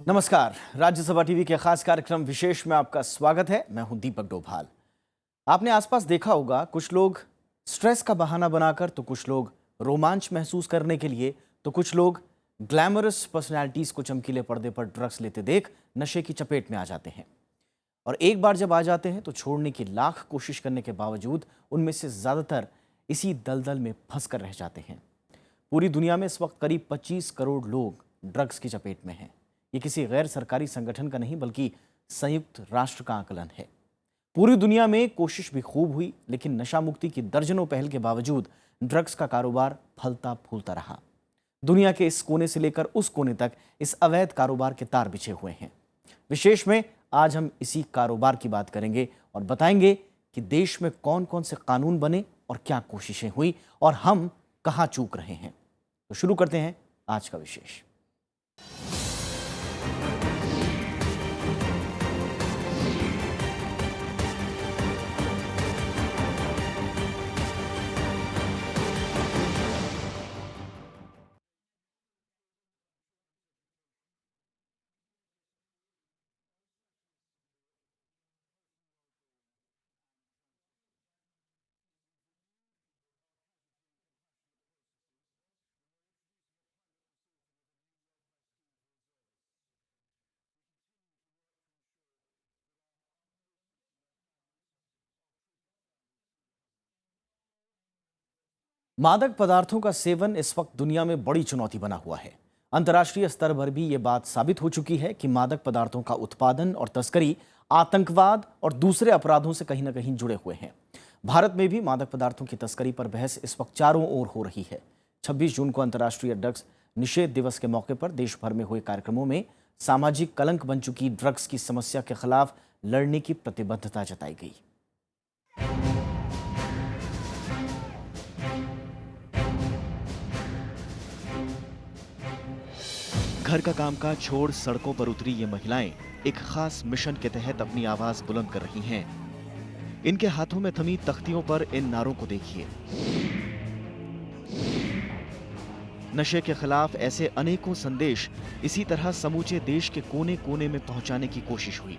नमस्कार, राज्यसभा टीवी के खास कार्यक्रम विशेष में आपका स्वागत है। मैं हूं दीपक डोभाल। आपने आसपास देखा होगा, कुछ लोग स्ट्रेस का बहाना बनाकर, तो कुछ लोग रोमांच महसूस करने के लिए, तो कुछ लोग ग्लैमरस पर्सनैलिटीज को चमकीले पर्दे पर ड्रग्स लेते देख नशे की चपेट में आ जाते हैं। और एक बार जब आ जाते हैं तो छोड़ने की लाख कोशिश करने के बावजूद उनमें से ज्यादातर इसी दलदल में फंस कर रह जाते हैं। पूरी दुनिया में इस वक्त करीब 25 करोड़ लोग ड्रग्स की चपेट में हैं। ये किसी गैर सरकारी संगठन का नहीं बल्कि संयुक्त राष्ट्र का आकलन है। पूरी दुनिया में कोशिश भी खूब हुई, लेकिन नशा मुक्ति की दर्जनों पहल के बावजूद ड्रग्स का कारोबार फलता फूलता रहा। दुनिया के इस कोने से लेकर उस कोने तक इस अवैध कारोबार के तार बिछे हुए हैं। विशेष में आज हम इसी कारोबार की बात करेंगे और बताएंगे कि देश में कौन कौन से कानून बने और क्या कोशिशें हुई और हम कहां चूक रहे हैं। तो शुरू करते हैं आज का विशेष। मादक पदार्थों का सेवन इस वक्त दुनिया में बड़ी चुनौती बना हुआ है। अंतर्राष्ट्रीय स्तर पर भी ये बात साबित हो चुकी है कि मादक पदार्थों का उत्पादन और तस्करी आतंकवाद और दूसरे अपराधों से कहीं ना कहीं जुड़े हुए हैं। भारत में भी मादक पदार्थों की तस्करी पर बहस इस वक्त चारों ओर हो रही है। 26 जून को अंतर्राष्ट्रीय ड्रग्स निषेध दिवस के मौके पर देश भर में हुए कार्यक्रमों में सामाजिक कलंक बन चुकी ड्रग्स की समस्या के खिलाफ लड़ने की प्रतिबद्धता जताई गई। घर का कामकाज छोड़ सड़कों पर उतरी ये महिलाएं एक खास मिशन के तहत अपनी आवाज बुलंद कर रही हैं। इनके हाथों में थमी तख्तियों पर इन नारों को देखिए। नशे के खिलाफ ऐसे अनेकों संदेश इसी तरह समूचे देश के कोने कोने में पहुंचाने की कोशिश हुई।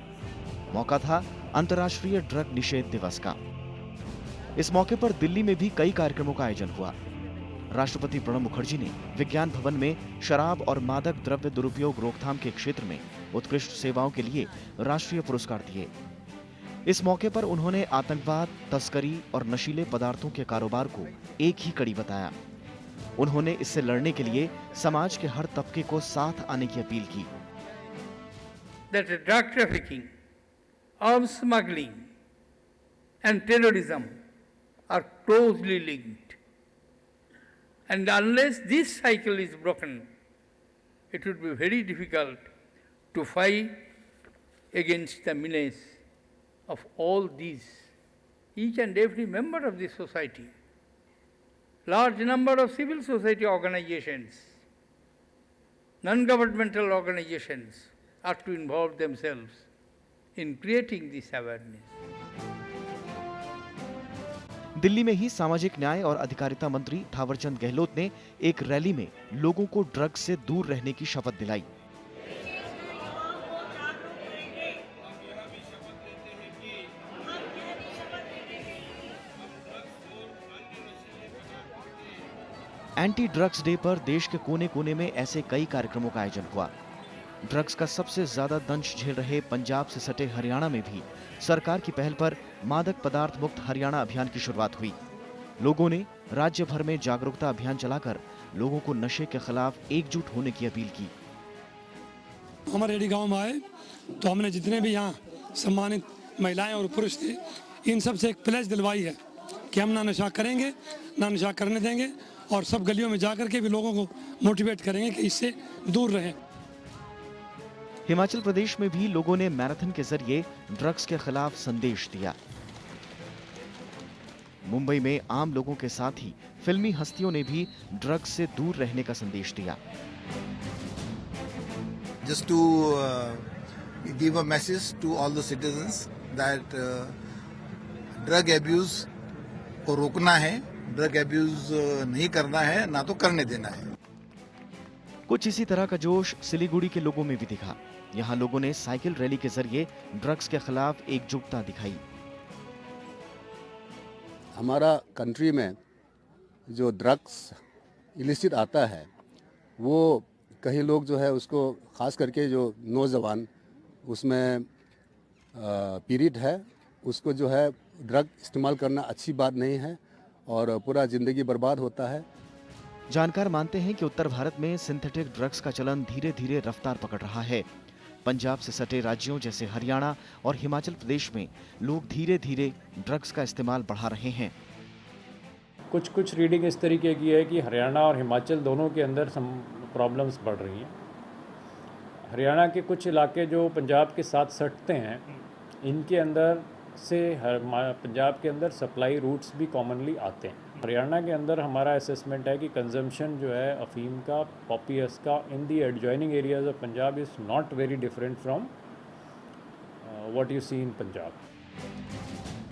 मौका था अंतर्राष्ट्रीय ड्रग निषेध दिवस का। इस मौके पर दिल्ली में भी कई कार्यक्रमों का आयोजन हुआ। राष्ट्रपति प्रणब मुखर्जी ने विज्ञान भवन में शराब और मादक द्रव्य दुरुपयोग रोकथाम के क्षेत्र में उत्कृष्ट सेवाओं के लिए राष्ट्रीय पुरस्कार दिए। इस मौके पर उन्होंने आतंकवाद, तस्करी और नशीले पदार्थों के कारोबार को एक ही कड़ी बताया। उन्होंने इससे लड़ने के लिए समाज के हर तबके को साथ आने की अपील की। That drug trafficking, arms smuggling and terrorism are closely linked. And unless this cycle is broken, it would be very difficult to fight against the menace of all these, each and every member of this society. Large number of civil society organizations, non-governmental organizations are to involve themselves in creating this awareness. Delhi में ही सामाजिक न्याय और अधिकारिता मंत्री थावरचंद गहलोत ने एक rally में लोगों को ड्रग्स से दूर रहने की शपथ दिलाई। एंटी ड्रग्स डे पर देश के कोने कोने में ऐसे कई कार्यक्रमों का आयोजन हुआ। ड्रग्स का सबसे ज्यादा दंश झेल रहे पंजाब से सटे हरियाणा में भी सरकार की पहल पर मादक पदार्थ मुक्त हरियाणा अभियान की शुरुआत हुई। लोगों ने राज्य भर में जागरूकता अभियान चलाकर लोगों को नशे के खिलाफ एकजुट होने की अपील की। हमारे रेडी गांव में आए तो हमने जितने भी यहाँ सम्मानित महिलाएं और पुरुष थे, इन सब से एक प्लेज दिलवाई है कि हम ना नशा करेंगे, ना नशा करने देंगे, और सब गलियों में जाकर के भी लोगों को मोटिवेट करेंगे कि इससे दूर रहें। हिमाचल प्रदेश में भी लोगों ने मैराथन के जरिए ड्रग्स के खिलाफ संदेश दिया। मुंबई में आम लोगों के साथ ही फिल्मी हस्तियों ने भी ड्रग्स से दूर रहने का संदेश दिया। Just to give a message to all the citizens that drug abuse को रोकना है, ड्रग अब्यूज नहीं करना है, ना तो करने देना है। कुछ इसी तरह का जोश सिलीगुड़ी के लोगों में भी दिखा। यहाँ लोगों ने साइकिल रैली के जरिए ड्रग्स के खिलाफ एकजुटता दिखाई। हमारा कंट्री में जो ड्रग्स इलिसिट आता है वो कई लोग जो है उसको ख़ास करके जो नौजवान उसमें पीड़ित है उसको जो है ड्रग इस्तेमाल करना अच्छी बात नहीं है और पूरा ज़िंदगी बर्बाद होता है। जानकार मानते हैं कि उत्तर भारत में सिंथेटिक ड्रग्स का चलन धीरे धीरे रफ्तार पकड़ रहा है। पंजाब से सटे राज्यों जैसे हरियाणा और हिमाचल प्रदेश में लोग धीरे धीरे ड्रग्स का इस्तेमाल बढ़ा रहे हैं। कुछ रीडिंग इस तरीके की है कि हरियाणा और हिमाचल दोनों के अंदर प्रॉब्लम्स बढ़ रही हैं। हरियाणा के कुछ इलाके जो पंजाब के साथ सटते हैं इनके अंदर से पंजाब के अंदर सप्लाई रूट्स भी कॉमनली आते हैं। हरियाणा के अंदर हमारा असेसमेंट है कि कंजम्पशन जो है अफीम का, पॉपियस का in the adjoining areas of Punjab is not very different from what you see in Punjab.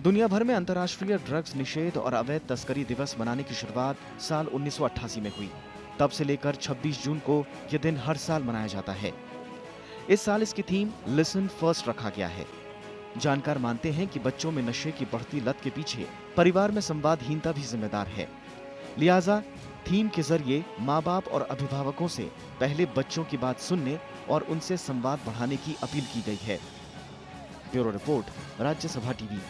दुनिया भर में अंतर्राष्ट्रीय ड्रग्स निषेध और अवैध तस्करी दिवस मनाने की शुरुआत साल 1988 में हुई। तब से लेकर 26 जून को यह दिन हर साल मनाया जाता है। इस साल इसकी थीम लिसन फर्स्ट रखा गया है। जानकार मानते हैं कि बच्चों में नशे की बढ़ती लत के पीछे परिवार में संवादहीनता भी जिम्मेदार है। लिहाजा थीम के जरिए माँ बाप और अभिभावकों से पहले बच्चों की बात सुनने और उनसे संवाद बढ़ाने की अपील की गई है। Bureau report, Rajya Sabha TV.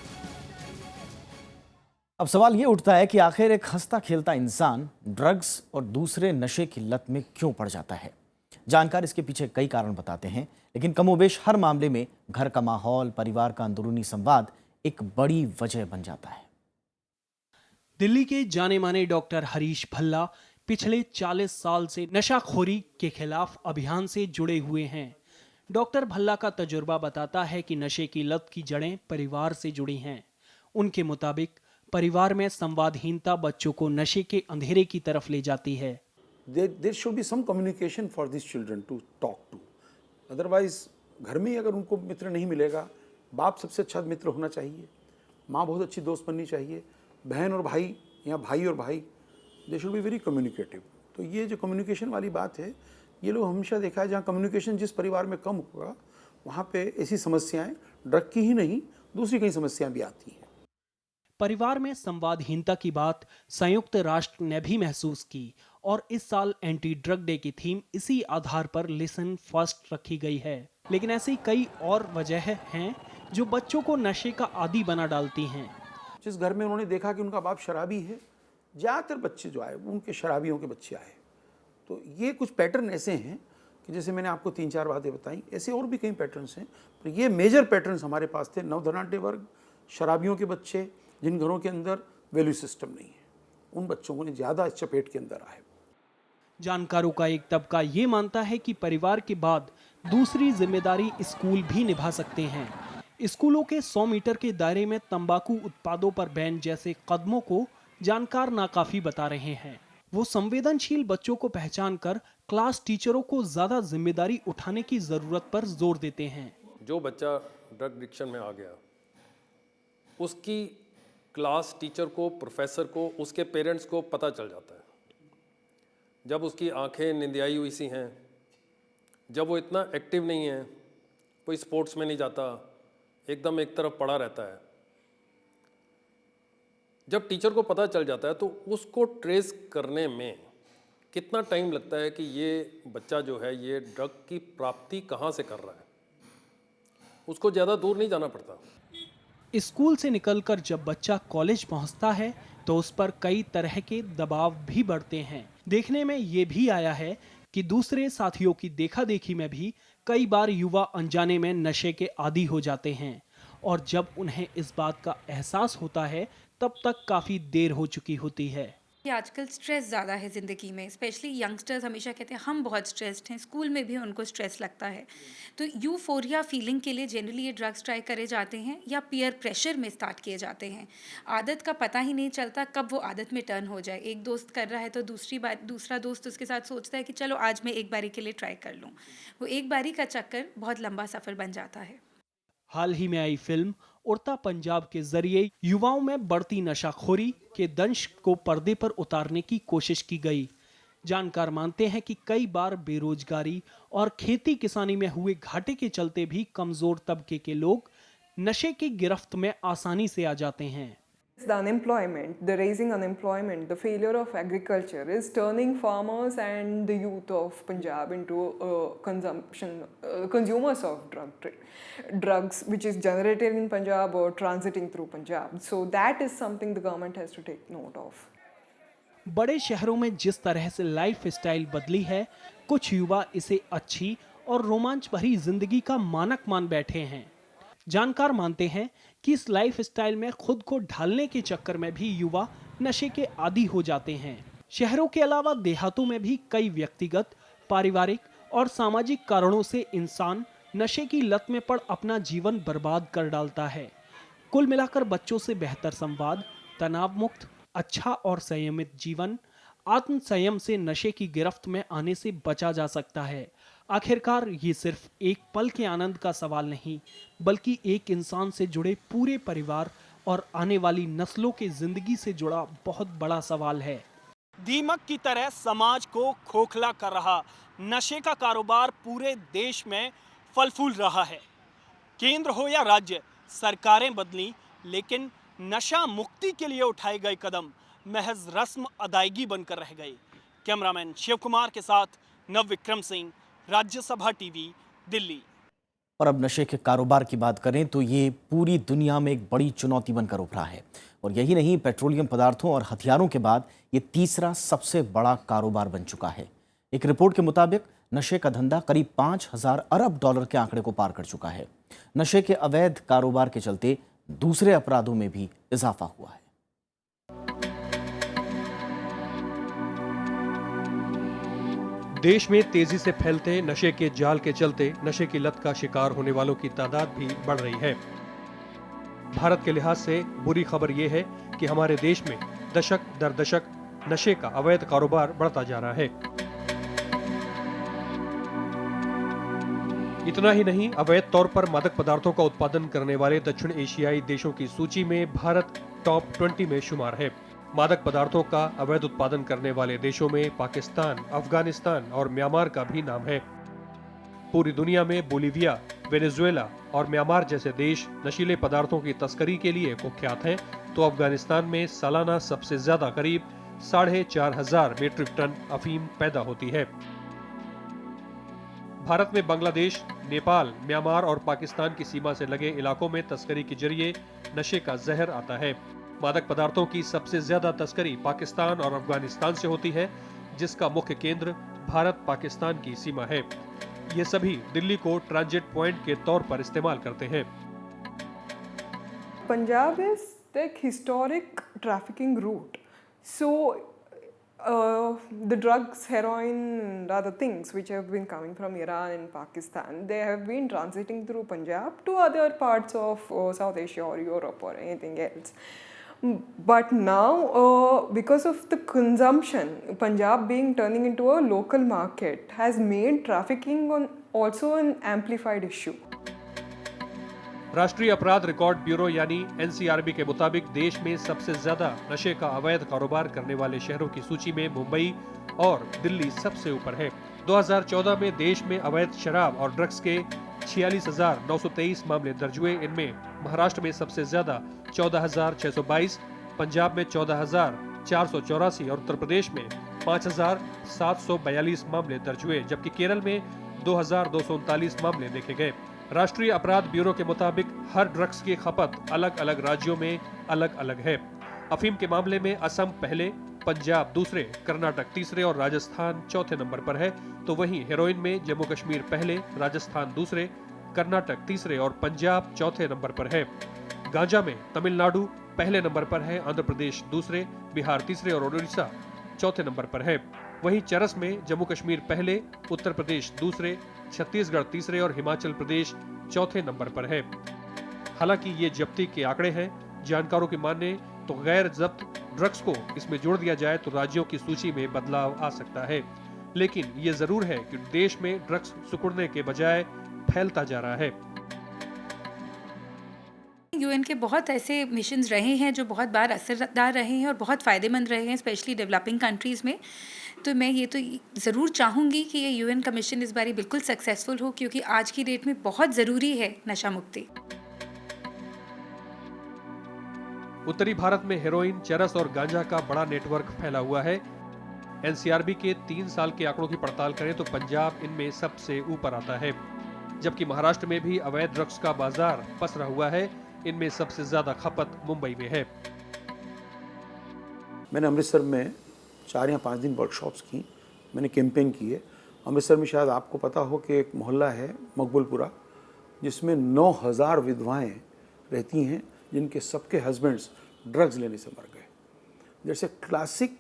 अब सवाल ये उठता है कि आखिर एक हंसता खेलता इंसान ड्रग्स और दूसरे नशे की लत में क्यों पड़ जाता है। जानकार इसके पीछे कई कारण बताते हैं, लेकिन कमोबेश हर मामले में घर का माहौल, परिवार का अंदरूनी संवाद एक बड़ी वजह बन जाता है। दिल्ली के जाने माने डॉक्टर हरीश भल्ला पिछले 40 साल से नशाखोरी के खिलाफ अभियान से जुड़े हुए हैं। डॉक्टर भल्ला का तजुर्बा बताता है कि नशे की लत की जड़ें परिवार से जुड़ी हैं। उनके मुताबिक परिवार में संवादहीनता बच्चों को नशे के अंधेरे की तरफ ले जाती है। There should be some communication for these children to talk to. Otherwise, घर में ही अगर उनको मित्र नहीं मिलेगा, बाप सबसे अच्छा मित्र होना चाहिए, माँ बहुत अच्छी दोस्त बननी चाहिए, बहन और भाई या भाई और भाई, they should be very communicative. तो ये जो कम्युनिकेशन वाली बात है, ये लोग हमेशा देखा है जहाँ कम्युनिकेशन जिस परिवार में कम होगा वहाँ पे ऐसी समस्याएं ड्रग की ही नहीं दूसरी कई समस्याएं भी आती हैं। परिवार में संवादहीनता की बात संयुक्त राष्ट्र ने भी महसूस की और इस साल एंटी ड्रग डे की थीम इसी आधार पर लिसन फर्स्ट रखी गई है। लेकिन ऐसी कई और वजह हैं जो बच्चों को नशे का आदी बना डालती हैं। जिस घर में उन्होंने देखा कि उनका बाप शराबी है, ज़्यादातर बच्चे जो आए वो उनके शराबियों के बच्चे आए। तो ये कुछ पैटर्न ऐसे हैं कि जैसे मैंने आपको 3-4 बातें बताई, ऐसे और भी कई पैटर्न्स हैं, पर ये मेजर पैटर्न्स हमारे पास थे। नवधनाढ़ वर्ग, शराबियों के बच्चे, जिन घरों के अंदर वैल्यू सिस्टम नहीं है, उन बच्चों को ज़्यादा इस चपेट के अंदर आए। जानकारों का एक तबका ये मानता है कि परिवार के बाद दूसरी जिम्मेदारी स्कूल भी निभा सकते हैं। स्कूलों के 100 मीटर के दायरे में तंबाकू उत्पादों पर बैन जैसे कदमों को जानकार नाकाफी बता रहे हैं। वो संवेदनशील बच्चों को पहचान कर क्लास टीचरों को ज्यादा जिम्मेदारी उठाने की जरूरत पर जोर देते हैं। जो बच्चा ड्रग एडिक्शन में आ गया, उसकी क्लास टीचर को, प्रोफेसर को, उसके पेरेंट्स को पता चल जाता है। जब उसकी आंखें निंदियाई हुई सी हैं, जब वो इतना एक्टिव नहीं है, कोई स्पोर्ट्स में नहीं जाता, एकदम एक तरफ पड़ा रहता है, जब टीचर को पता चल जाता है तो उसको ट्रेस करने में कितना टाइम लगता है कि ये बच्चा जो है ये ड्रग की प्राप्ति कहाँ से कर रहा है, उसको ज़्यादा दूर नहीं जाना पड़ता। स्कूल से निकलकर जब बच्चा कॉलेज पहुंचता है तो उस पर कई तरह के दबाव भी बढ़ते हैं। देखने में ये भी आया है कि दूसरे साथियों की देखा देखी में भी कई बार युवा अनजाने में नशे के आदी हो जाते हैं और जब उन्हें इस बात का एहसास होता है तब तक काफ़ी देर हो चुकी होती है। कि आजकल स्ट्रेस ज़्यादा है ज़िंदगी में, स्पेशली यंगस्टर्स हमेशा कहते हैं हम बहुत स्ट्रेस्ड हैं, स्कूल में भी उनको स्ट्रेस लगता है, तो यूफोरिया फीलिंग के लिए जनरली ये ड्रग्स ट्राई करे जाते हैं या पीयर प्रेशर में स्टार्ट किए जाते हैं। आदत का पता ही नहीं चलता कब वो आदत में टर्न हो जाए। एक दोस्त कर रहा है तो दूसरा दोस्त उसके साथ सोचता है कि चलो आज मैं एक बारी के लिए ट्राई कर लूँ। वो एक बारी का चक्कर बहुत लंबा सफ़र बन जाता है। हाल ही में आई फिल्म उड़ता पंजाब के जरिए युवाओं में बढ़ती नशाखोरी के दंश को पर्दे पर उतारने की कोशिश की गई, जानकार मानते हैं कि कई बार बेरोजगारी और खेती किसानी में हुए घाटे के चलते भी कमजोर तबके के लोग नशे की गिरफ्त में आसानी से आ जाते हैं। The unemployment, the raising unemployment, the failure of agriculture is turning farmers and the youth of Punjab into consumers of drugs, which is generated in Punjab or transiting through Punjab. So that is something the government has to take note of. बड़े शहरों में जिस तरह से life style बदली है, कुछ युवा इसे अच्छी और रोमांच भरी जिंदगी का मानक मान बैठे हैं। जानकार मानते हैं कि इस लाइफ स्टाइल में खुद को ढालने के चक्कर में भी युवा नशे के आदी हो जाते हैं। शहरों के अलावा देहातों में भी कई व्यक्तिगत, पारिवारिक और सामाजिक कारणों से इंसान नशे की लत में पड़ अपना जीवन बर्बाद कर डालता है। कुल मिलाकर बच्चों से बेहतर संवाद, तनाव मुक्त, अच्छा और संयमित जीवन, आत्म संयम से नशे की गिरफ्त में आने से बचा जा सकता है। आखिरकार ये सिर्फ एक पल के आनंद का सवाल नहीं, बल्कि एक इंसान से जुड़े पूरे परिवार और आने वाली नस्लों के जिंदगी से जुड़ा बहुत बड़ा सवाल है। दीमक की तरह समाज को खोखला कर रहा नशे का कारोबार पूरे देश में फल फूल रहा है। केंद्र हो या राज्य, सरकारें बदली, लेकिन नशा मुक्ति के लिए उठाए गए कदम महज रस्म अदायगी बनकर रह गए। कैमरामैन शिव कुमार के साथ नव विक्रम सिंह, राज्यसभा टीवी, दिल्ली। और अब नशे के कारोबार की बात करें तो ये पूरी दुनिया में एक बड़ी चुनौती बनकर उभरा है। और यही नहीं, पेट्रोलियम पदार्थों और हथियारों के बाद ये तीसरा सबसे बड़ा कारोबार बन चुका है। एक रिपोर्ट के मुताबिक नशे का धंधा करीब 5,000 अरब डॉलर के आंकड़े को पार कर चुका है। नशे के अवैध कारोबार के चलते दूसरे अपराधों में भी इजाफा हुआ है। देश में तेजी से फैलते नशे के जाल के चलते नशे की लत का शिकार होने वालों की तादाद भी बढ़ रही है। भारत के लिहाज से बुरी खबर यह है कि हमारे देश में दशक दर दशक नशे का अवैध कारोबार बढ़ता जा रहा है। इतना ही नहीं, अवैध तौर पर मादक पदार्थों का उत्पादन करने वाले दक्षिण एशियाई देशों की सूची में भारत टॉप 20 में शुमार है। मादक पदार्थों का अवैध उत्पादन करने वाले देशों में पाकिस्तान, अफगानिस्तान और म्यांमार का भी नाम है। पूरी दुनिया में बोलीविया, वेनेजुएला और म्यांमार जैसे देश नशीले पदार्थों की तस्करी के लिए कुख्यात हैं, तो अफगानिस्तान में सालाना सबसे ज्यादा करीब 4,500 मीट्रिक टन अफीम पैदा होती है। भारत में बांग्लादेश, नेपाल, म्यांमार और पाकिस्तान की सीमा से लगे इलाकों में तस्करी के जरिए नशे का जहर आता है। मादक पदार्थों की सबसे ज्यादा तस्करी पाकिस्तान और अफगानिस्तान से होती है, जिसका मुख्य केंद्र भारत पाकिस्तान की सीमा है। ये सभी दिल्ली को ट्रांजिट पॉइंट के तौर पर इस्तेमाल करते हैं। Punjab is the historic trafficking route. So the drugs, heroin, and other things which have been coming from Iran and Pakistan, they have been transiting through Punjab to other parts of South Asia or Europe or anything else. But now, because of the consumption, Punjab turning into a local market has made trafficking also an amplified issue. राष्ट्रीय अपराध record bureau यानी NCRB के मुताबिक देश में सबसे ज्यादा नशे का अवैध कारोबार करने वाले शहरों की सूची में मुंबई और दिल्ली सबसे ऊपर है। 2014 में देश में अवैध शराब और ड्रग्स के 46,923 मामले दर्ज हुए। इनमें महाराष्ट्र में सबसे ज्यादा 14,622, पंजाब में 14,484 और उत्तर प्रदेश में 5,742 मामले दर्ज हुए, जबकि केरल में 2,239 मामले देखे गए। राष्ट्रीय अपराध ब्यूरो के मुताबिक हर ड्रग्स की खपत अलग अलग राज्यों में अलग अलग है। अफीम के मामले में असम पहले, पंजाब दूसरे, कर्नाटक तीसरे और राजस्थान चौथे नंबर पर है, तो वहीं हेरोइन में जम्मू कश्मीर पहले, राजस्थान दूसरे, कर्नाटक तीसरे और पंजाब चौथे नंबर पर है। गांजा में तमिलनाडु पहले नंबर पर है, आंध्र प्रदेश दूसरे, बिहार तीसरे और उड़ीसा चौथे नंबर पर है। वहीं चरस में जम्मू कश्मीर पहले, उत्तर प्रदेश दूसरे, छत्तीसगढ़ तीसरे और हिमाचल प्रदेश चौथे नंबर पर है। हालांकि ये जब्ती के आंकड़े हैं। जानकारों की माने तो गैर जब्त ड्रग्स को इसमें जोड़ दिया जाए तो राज्यों की सूची में बदलाव आ सकता है, लेकिन ये जरूर है कि देश में ड्रग्स सिकुड़ने के बजाय फैलता जा रहा है। यूएन के बहुत ऐसे मिशंस रहे हैं जो बहुत बार असरदार रहे हैं और बहुत फ़ायदेमंद रहे हैं, स्पेशली डेवलपिंग कंट्रीज़ में। तो मैं ये तो ज़रूर चाहूँगी कि ये यूएन का मिशन इस बारी बिल्कुल सक्सेसफुल हो, क्योंकि आज की डेट में बहुत ज़रूरी है नशा मुक्ति। उत्तरी भारत में हेरोइन, चरस और गांजा का बड़ा नेटवर्क फैला हुआ है। एनसीआरबी के 3 साल के आंकड़ों की पड़ताल करें तो पंजाब इनमें सबसे ऊपर आता है, जबकि महाराष्ट्र में भी अवैध ड्रग्स का बाजार पसरा हुआ है। इनमें सबसे ज्यादा खपत मुंबई में है। मैंने अमृतसर में 4 या 5 दिन वर्कशॉप्स की, मैंने कैंपेन किए। अमृतसर में शायद आपको पता हो कि एक मोहल्ला है मकबूलपुरा, जिसमें 9000 विधवाएं रहती हैं, जिनके सबके हस्बैंड्स ड्रग्स लेने से मर गए। That's a classic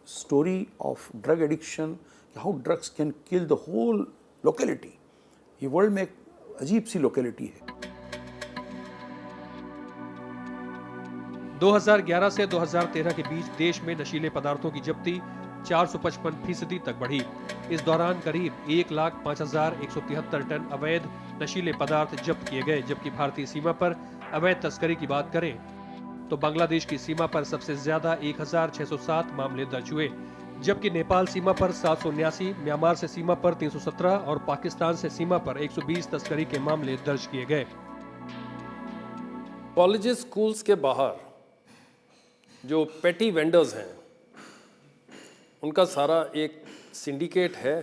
story of drug addiction, how drugs can kill the whole locality. ये वर्ल्ड में एक अजीब सी लोकेलिटी है। 2011 से 2013 के बीच देश में नशीले पदार्थों की जब्ती 455% तक बढ़ी। इस दौरान करीब 1,05,173 टन अवैध नशीले पदार्थ जब्त किए गए, जबकि भारतीय सीमा पर अवैध तस्करी की बात करें तो बांग्लादेश की सीमा पर सबसे ज्यादा 1,607 मामले दर्ज हुए, जबकि नेपाल सीमा पर 779, म्यांमार से सीमा पर 317 और पाकिस्तान से सीमा पर 120 तस्करी के मामले दर्ज किए गए। कॉलेजेस, स्कूल्स के बाहर जो पेटी वेंडर्स हैं, उनका सारा एक सिंडिकेट है,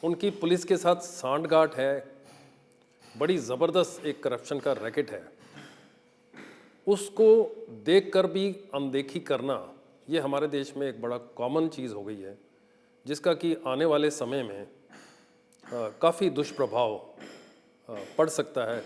उनकी पुलिस के साथ सांठगांठ है, बड़ी ज़बरदस्त एक करप्शन का रैकेट है। उसको देखकर भी अनदेखी करना, ये हमारे देश में एक बड़ा कॉमन चीज़ हो गई है, जिसका कि आने वाले समय में काफ़ी दुष्प्रभाव पड़ सकता है।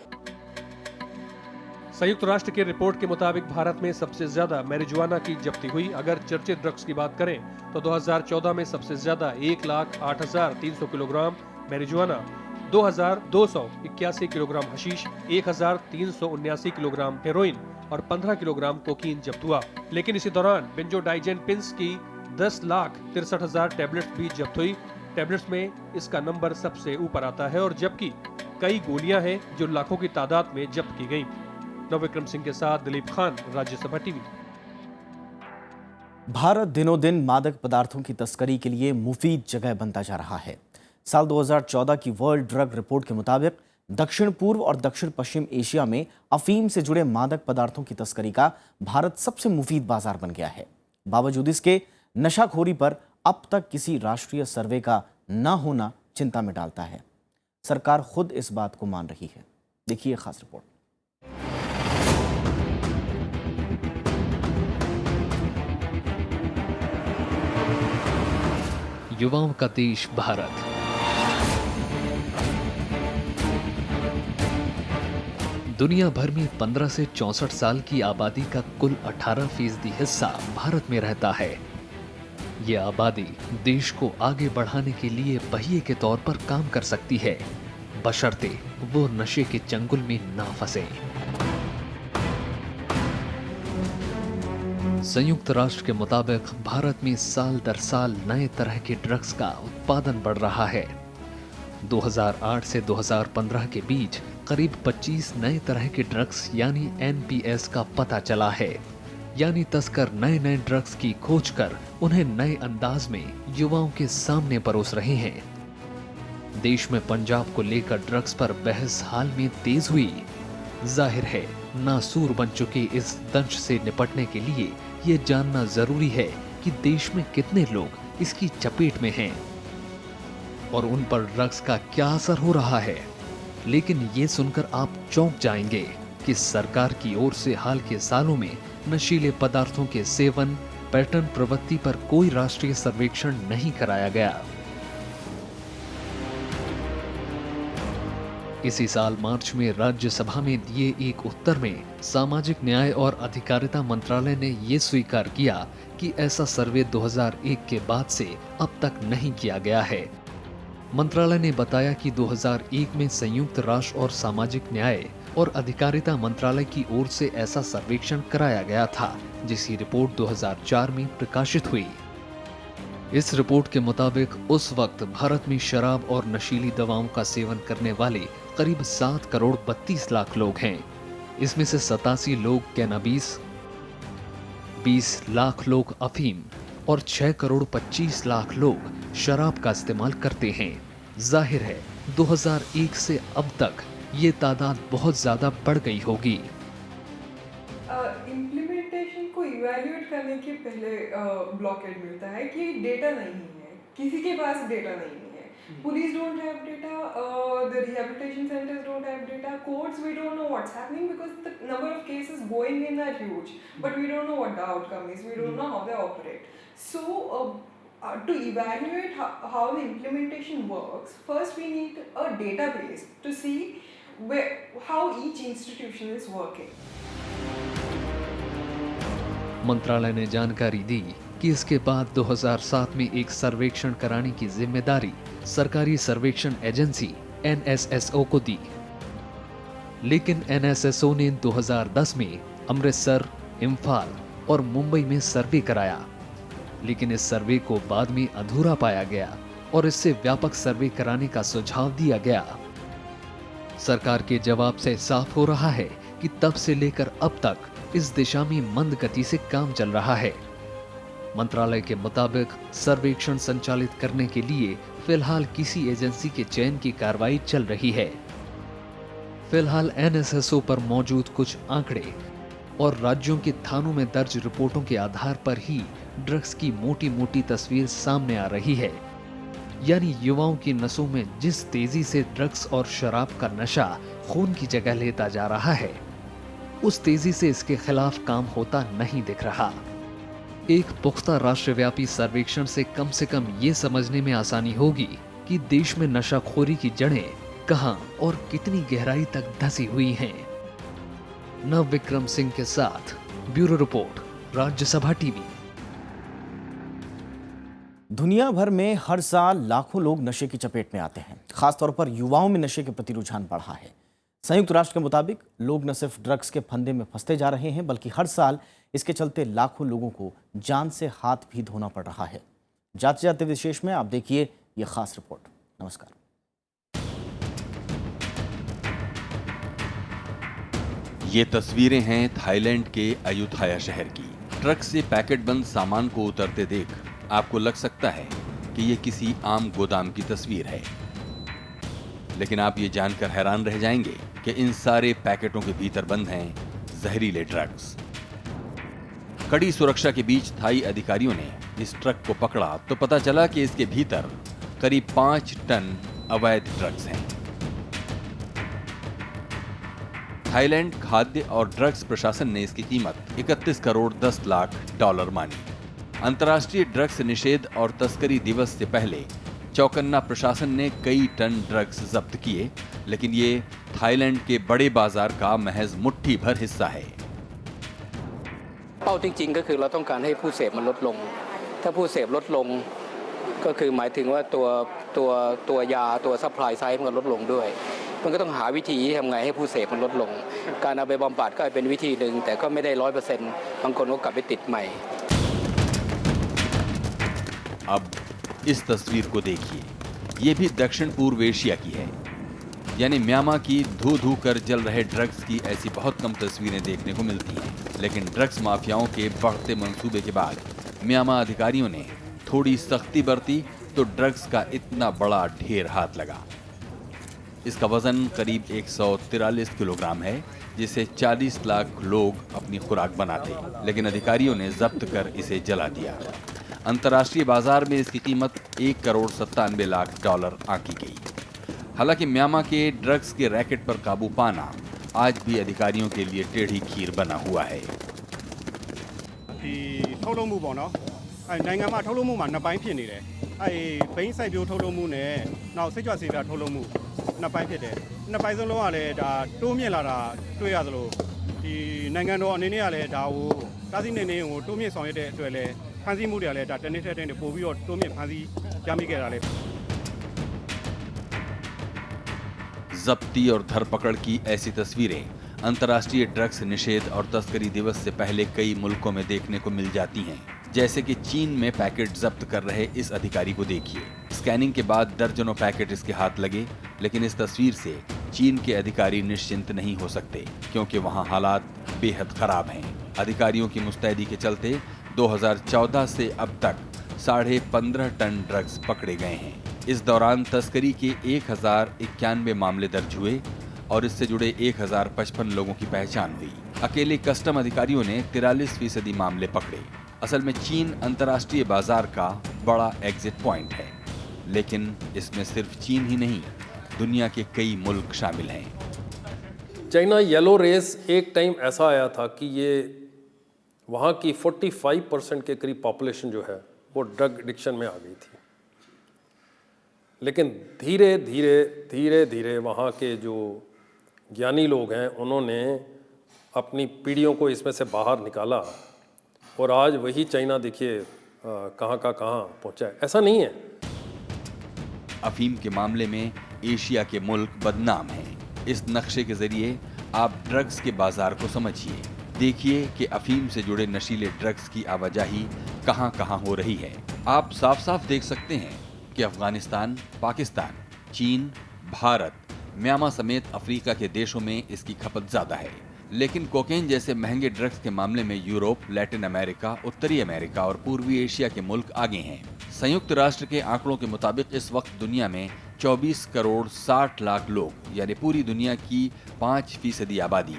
संयुक्त राष्ट्र की रिपोर्ट के मुताबिक भारत में सबसे ज्यादा मैरिजुआना की जब्ती हुई। अगर चर्चित ड्रग्स की बात करें तो 2014 में सबसे ज्यादा 1,08,300 kilogram marijuana, 2,281 kilogram hashish, 1,379 kilogram heroin और 15 किलोग्राम कोकीन जब्त हुआ। लेकिन इसी दौरान बेंजोडाइजेपिन्स की 10,63,000 टैबलेट्स भी जब्त हुई। टैबलेट्स में इसका नंबर सबसे ऊपर आता है, और जबकि कई गोलियां हैं जो लाखों की तादाद में जब्त की गयी। नवविक्रम सिंह के साथ दिलीप खान, राज्यसभा टीवी। भारत दिनों दिन मादक पदार्थों की तस्करी के लिए मुफीद जगह बनता जा रहा है। साल 2014 की वर्ल्ड ड्रग रिपोर्ट के मुताबिक दक्षिण पूर्व और दक्षिण पश्चिम एशिया में अफीम से जुड़े मादक पदार्थों की तस्करी का भारत सबसे मुफीद बाजार बन गया है। बावजूद इसके नशाखोरी पर अब तक किसी राष्ट्रीय सर्वे का न होना चिंता में डालता है। सरकार खुद इस बात को मान रही है। देखिए खास रिपोर्ट। युवाओं का देश भारत। दुनिया भर में 15 से 64 साल की आबादी का कुल 18% हिस्सा भारत में रहता है। ये आबादी देश को आगे बढ़ाने के लिए पहिए के तौर पर काम कर सकती है, बशर्ते वो नशे के चंगुल में ना फंसे। संयुक्त राष्ट्र के मुताबिक भारत में साल दर साल नए तरह के ड्रग्स का उत्पादन बढ़ रहा है। 2008 से 2015 के बीच करीब 25 नए तरह के ड्रग्स यानी एनपीएस का पता चला है। यानी तस्कर नए नए ड्रग्स की खोज कर उन्हें नए अंदाज में युवाओं के सामने परोस रहे हैं। देश में पंजाब को लेकर ड्रग्स पर बहस हाल में तेज हुई। जाहिर है, नासूर बन चुके इस दंश से निपटने के लिए ये जानना जरूरी है कि देश में कितने लोग इसकी चपेट में हैं और उन पर ड्रग्स का क्या असर हो रहा है। लेकिन ये सुनकर आप चौंक जाएंगे कि सरकार की ओर से हाल के सालों में नशीले पदार्थों के सेवन पैटर्न प्रवृत्ति पर कोई राष्ट्रीय सर्वेक्षण नहीं कराया गया। इसी साल मार्च में राज्यसभा में दिए एक उत्तर में सामाजिक न्याय और अधिकारिता मंत्रालय ने ये स्वीकार किया कि ऐसा सर्वे 2001 के बाद से अब तक नहीं किया गया है। मंत्रालय ने बताया कि 2001 में संयुक्त राष्ट्र और सामाजिक न्याय और अधिकारिता मंत्रालय की ओर से ऐसा सर्वेक्षण कराया गया था, जिसकी रिपोर्ट 2004 में प्रकाशित हुई। इस रिपोर्ट के मुताबिक उस वक्त भारत में शराब और नशीली दवाओं का सेवन करने वाले करीब 7 करोड़ 32 लाख लोग हैं। इसमें से 87 लोग कैनाबीस, 20 लाख लोग अफीम और 6 करोड़ 25 लाख लोग शराब का इस्तेमाल करते हैं। जाहिर है 2001 से अब तक ये तादाद बहुत ज्यादा बढ़ गई होगी। इम्प्लीमेंटेशन को इवैल्यूएट करने के पहले ब्लॉकेड मिलता है कि डेटा नहीं है, किसी के पास डेटा नहीं है। Police don't have data, the rehabilitation centers don't have data, courts we don't know what's happening because the number of cases going in are huge, but we don't know what the outcome is, we don't know how they operate. So to evaluate how the implementation works, first we need a database to see how each institution is working. मंत्रालय ने जानकारी दी कि इसके बाद 2007 में एक सर्वेक्षण कराने की जिम्मेदारी सरकारी सर्वेक्षण एजेंसी NSSO को दी, लेकिन NSSO ने 2010 में अमृतसर, इम्फाल और मुंबई में सर्वे कराया, लेकिन इस सर्वे को बाद में अधूरा पाया गया और इससे व्यापक सर्वे कराने का सुझाव दिया गया। सरकार के जवाब से साफ हो रहा है कि तब से लेकर अब तक इस दिशा में मंद गति से काम चल रहा है। मंत्रालय के मुताबिक सर्वेक्षण संचालित करने के लिए फिलहाल किसी एजेंसी के चयन की कार्रवाई चल रही है। फिलहाल NSSO पर मौजूद कुछ आंकड़े और राज्यों के थानों में दर्ज रिपोर्टों के आधार पर ही ड्रग्स की मोटी मोटी तस्वीर सामने आ रही है। यानी युवाओं की नसों में जिस तेजी से ड्रग्स और शराब का नशा खून की जगह लेता जा रहा है, उस तेजी से इसके खिलाफ काम होता नहीं दिख रहा। एक पुख्ता राष्ट्रव्यापी सर्वेक्षण से कम ये समझने में आसानी होगी कि देश में नशाखोरी की जड़ें कहां और कितनी गहराई तक धसी हुई हैं। नव विक्रम सिंह के साथ ब्यूरो रिपोर्ट, राज्यसभा टीवी। दुनिया भर में हर साल लाखों लोग नशे की चपेट में आते हैं। खासतौर पर युवाओं में नशे के प्रति रुझान बढ़ा है। संयुक्त राष्ट्र के मुताबिक लोग न सिर्फ ड्रग्स के फंदे में फंसते जा रहे हैं, बल्कि हर साल इसके चलते लाखों लोगों को जान से हाथ भी धोना पड़ रहा है। जाते जाते विशेष में आप देखिए ये खास रिपोर्ट। नमस्कार। ये तस्वीरें हैं थाईलैंड के अयुथाया शहर की। ट्रक से पैकेट बंद सामान को उतरते देख आपको लग सकता है कि ये किसी आम गोदाम की तस्वीर है, लेकिन आप ये जानकर हैरान रह जाएंगे कि इन सारे पैकेटों के भीतर बंद हैं जहरीले ड्रग्स। कड़ी सुरक्षा के बीच थाई अधिकारियों ने इस ट्रक को पकड़ा तो पता चला कि इसके भीतर करीब 5 टन अवैध ड्रग्स हैं। थाईलैंड खाद्य और ड्रग्स प्रशासन ने इसकी कीमत 31 करोड़ 10 लाख डॉलर मानी। अंतर्राष्ट्रीय ड्रग्स निषेध और तस्करी दिवस से पहले चौकन्ना प्रशासन ने कई टन ड्रग्स जब्त किए, लेकिन ये थाईलैंड के बड़े बाजार का महज मुट्ठी भर हिस्सा है। เป้าจริงๆก็คือเราต้องการให้ผู้เสพมันลดลงถ้าผู้เสพลดลงก็คือหมายถึงว่าตัวยาตัวซัพพลายไซด์มันลดลงด้วยมันก็ต้องหาวิธีทำไงให้ผู้เสพมันลดลงการเอาไปบำบัดก็เป็นวิธีหนึ่งแต่ก็ไม่ได้ 100% บางคนก็กลับไปติดใหม่ अब इस तस्वीर को देखिए, ये भी दक्षिण पूर्व एशिया की है। यानी म्यांमार की धू धू कर जल रहे ड्रग्स की ऐसी बहुत कम तस्वीरें देखने को मिलती हैं, लेकिन ड्रग्स माफियाओं के बढ़ते मंसूबे के बाद म्यांमार अधिकारियों ने थोड़ी सख्ती बरती तो ड्रग्स का इतना बड़ा ढेर हाथ लगा। इसका वजन करीब 143 किलोग्राम है, जिसे 40 लाख लोग अपनी खुराक बनाते, लेकिन अधिकारियों ने जब्त कर इसे जला दिया। अंतर्राष्ट्रीय बाजार में इसकी कीमत 1 करोड़ 97 लाख डॉलर आंकी गई। हालांकि म्यांमार के ड्रग्स के रैकेट पर काबू पाना आज भी अधिकारियों के लिए टेढ़ी खीर बना हुआ है। ထုတ်လုပ်မှုပေါ့နော်နိုင်ငံမှာထုတ်လုပ်မှုမှာနှစ်ပိုင်းဖြစ်နေတယ်ဘိန်းစိုက်ပျိုးထုတ်လုပ်မှုနဲ့နောက်စိတ်ကြွဆေးပြားထုတ်လုပ်မှုနှစ်ပိုင်းဖြစ်တယ်နှစ်ပိုင်းစလုံးကလည်းဒါတိုးမြင့်လာတာတွေ့ရသလိုဒီနိုင်ငံတော်အနေနဲ့ကလည်းဒါကိုတားဆီးနေကိုတိုးမြင့်ဆောင်ရွက်တဲ့အတွက်လည်းဖမ်းဆီးမှုတွေကလည်းဒါတနေ့ထက်တနေ့ပို့ပြီးတော့တိုးမြင့်ဖမ်းဆီးရမိခဲ့တာလည်း जब्ती और धरपकड़ की ऐसी तस्वीरें अंतर्राष्ट्रीय ड्रग्स निषेध और तस्करी दिवस से पहले कई मुल्कों में देखने को मिल जाती हैं। जैसे कि चीन में पैकेट जब्त कर रहे इस अधिकारी को देखिए। स्कैनिंग के बाद दर्जनों पैकेट इसके हाथ लगे, लेकिन इस तस्वीर से चीन के अधिकारी निश्चिंत नहीं हो सकते, क्योंकि वहां हालात बेहद खराब हैं। अधिकारियोव की मुस्तैदी के चलते 2014 से अब तक 15.5 टन ड्रग्स पकड़े गए हैं। इस दौरान तस्करी के 1091 मामले दर्ज हुए और इससे जुड़े 1055 लोगों की पहचान हुई। अकेले कस्टम अधिकारियों ने 43% मामले पकड़े। असल में चीन अंतर्राष्ट्रीय बाजार का बड़ा एग्जिट पॉइंट है, लेकिन इसमें सिर्फ चीन ही नहीं, दुनिया के कई मुल्क शामिल हैं। चाइना येलो रेस एक टाइम ऐसा आया था कि ये वहाँ की 45% के करीब पॉपुलेशन जो है वो ड्रग एडिक्शन में आ गई थी। लेकिन धीरे धीरे वहाँ के जो ज्ञानी लोग हैं उन्होंने अपनी पीढ़ियों को इसमें से बाहर निकाला और आज वही चाइना देखिए कहाँ का कहाँ पहुँचा है। ऐसा नहीं है। अफीम के मामले में एशिया के मुल्क बदनाम हैं। इस नक्शे के जरिए आप ड्रग्स के बाजार को समझिए। देखिए कि अफीम से जुड़े नशीले ड्रग्स की आवाजाही कहां कहां हो रही है। आप साफ साफ देख सकते हैं कि अफगानिस्तान, पाकिस्तान, चीन, भारत, म्यांमार समेत अफ्रीका के देशों में इसकी खपत ज्यादा है। लेकिन कोकेन जैसे महंगे ड्रग्स के मामले में यूरोप, लैटिन अमेरिका, उत्तरी अमेरिका और पूर्वी एशिया के मुल्क आगे हैं। संयुक्त राष्ट्र के आंकड़ों के मुताबिक इस वक्त दुनिया में 24 करोड़ 60 लाख लोग यानी पूरी दुनिया की 5% आबादी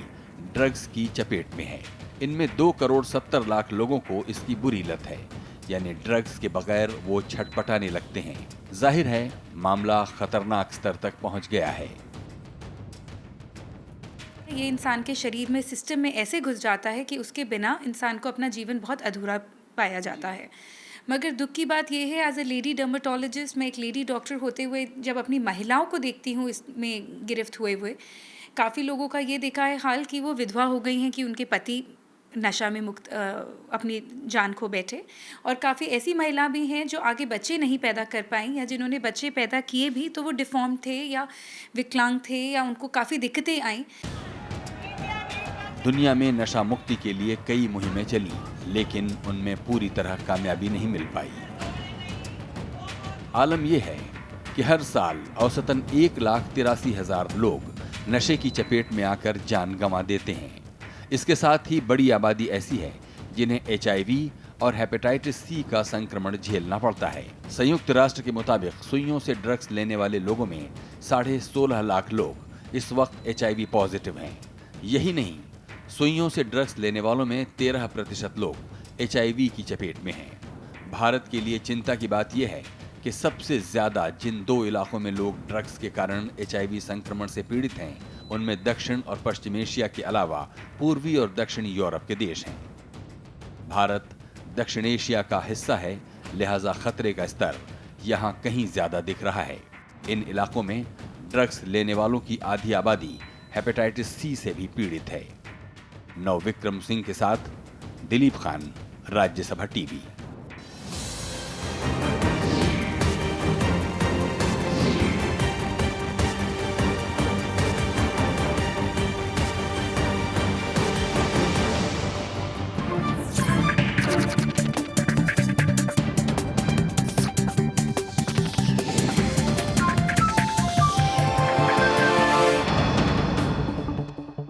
ड्रग्स की चपेट में है। इनमें 2 करोड़ 70 लाख लोगों को इसकी बुरी लत है, यानी ड्रग्स के बगैर वो छटपटाने लगते हैं। जाहिर है मामला खतरनाक स्तर तक पहुंच गया है। ये इंसान के शरीर में, सिस्टम में ऐसे घुस जाता है कि उसके बिना इंसान को अपना जीवन बहुत अधूरा पाया जाता है। मगर दुख की बात यह है, एज ए लेडी डर्मेटोलॉजिस्ट, मैं एक लेडी डॉक्टर होते हुए जब अपनी महिलाओं को देखती हूँ इसमें गिरफ्त हुए काफ़ी लोगों का ये देखा है हाल कि वो विधवा हो गई हैं कि उनके पति नशा में मुक्त अपनी जान खो बैठे, और काफ़ी ऐसी महिला भी हैं जो आगे बच्चे नहीं पैदा कर पाई, या जिन्होंने बच्चे पैदा किए भी तो वो डिफॉर्म थे या विकलांग थे या उनको काफ़ी दिक्कतें आईं। दुनिया में नशा मुक्ति के लिए कई मुहिमें चली, लेकिन उनमें पूरी तरह कामयाबी नहीं मिल पाई। आलम यह है कि हर साल औसतन 1,83,000 लोग नशे की चपेट में आकर जान गंवा देते हैं। इसके साथ ही बड़ी आबादी ऐसी है जिन्हें HIV और हेपेटाइटिस C का संक्रमण झेलना पड़ता है। संयुक्त राष्ट्र के मुताबिक सुइयों से ड्रग्स लेने वाले लोगों में 16.5 लाख लोग इस वक्त HIV पॉजिटिव हैं। यही नहीं, सुइयों से ड्रग्स लेने वालों में 13% लोग HIV की चपेट में हैं। भारत के लिए चिंता की बात यह है कि सबसे ज्यादा जिन 2 इलाकों में लोग ड्रग्स के कारण HIV संक्रमण से पीड़ित हैं, उनमें दक्षिण और पश्चिम एशिया के अलावा पूर्वी और दक्षिणी यूरोप के देश हैं। भारत दक्षिण एशिया का हिस्सा है, लिहाजा खतरे का स्तर यहाँ कहीं ज्यादा दिख रहा है। इन इलाकों में ड्रग्स लेने वालों की आधी आबादी हेपेटाइटिस C से भी पीड़ित है। नव विक्रम सिंह के साथ दिलीप खान, राज्यसभा टीवी।